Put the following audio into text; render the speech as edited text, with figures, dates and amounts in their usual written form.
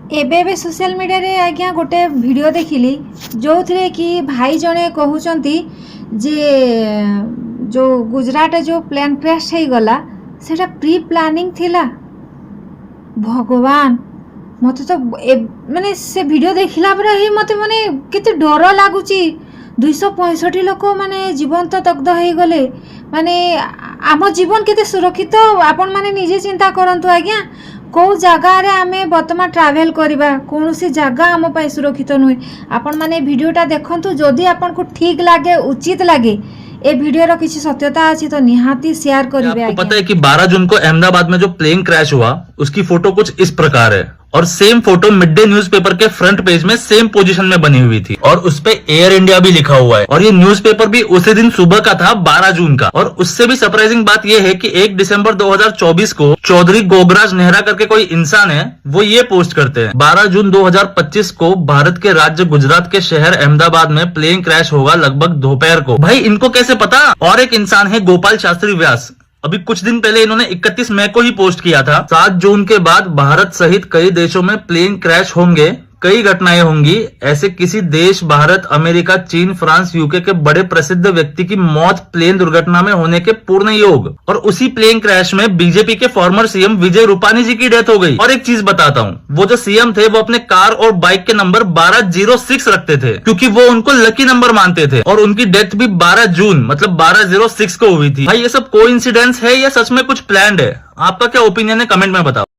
एबे social media रे आज्ञा गोटे वीडियो देखिली जो थे कि भाई जने कहउचंती जे जो गुजरात जो प्लेन क्रैश हो गला सेटा प्री प्लानिंग थिला। भगवान मत तो माने से वीडियो देखिला पर ही मत माने केते डर लागुची। 265 लोक माने जीवन तो दग्ध हो गले माने आम जीवन केते सुरक्षित आपण माने निजे चिंता करंतु आज्ञा। कौ जगार आमे बर्तमान ट्रावेल करवा कौन सी जगह आम पाई सुरक्षित नुहे। आपण माने वीडियोटा देखंतु जदि आपन को ठीक लागे उचित लागे ए वीडियो रो किसी सत्यता अछि तो निहाती शेयर करिवे। आपको पता है कि 12 जून को अहमदाबाद में जो प्लेन क्रैश हुआ उसकी फोटो कुछ इस प्रकार है और same photo mid day newspaper के फ्रंट पेज में सेम पोजीशन में बनी हुई थी और उस पे एयर इंडिया भी लिखा हुआ है और ये न्यूज़पेपर भी उसी दिन सुबह का था 12 जून का। और उससे भी सरप्राइजिंग बात ये है कि 1 दिसंबर 2024 को चौधरी गोगराज नेहरा करके कोई इंसान है वो ये पोस्ट करते हैं 12 जून 2025 को भारत के राज्य गुजरात के शहर अहमदाबाद में प्लेन क्रैश होगा लगभग दोपहर को। भाई इनको कैसे पता। और एक इंसान है गोपाल शास्त्री व्यास, अभी कुछ दिन पहले इन्होंने 31 मई को ही पोस्ट किया था 7 जून के बाद भारत सहित कई देशों में प्लेन क्रैश होंगे, कई घटनाएं होंगी। ऐसे किसी देश भारत, अमेरिका, चीन, फ्रांस, यूके के बड़े प्रसिद्ध व्यक्ति की मौत प्लेन दुर्घटना में होने के पूर्ण योग। और उसी प्लेन क्रैश में बीजेपी के फॉर्मर सीएम विजय रूपानी जी की डेथ हो गई। और एक चीज बताता हूँ, वो जो सीएम थे वो अपने कार और बाइक के नंबर 1206 रखते थे क्योंकि वो उनको लकी नंबर मानते थे और उनकी डेथ भी 12 जून मतलब 1206 को हुई थी। भाई ये सब कोइंसिडेंस है या सच में कुछ प्लान्ड है? आपका क्या ओपिनियन है कमेंट में बताओ।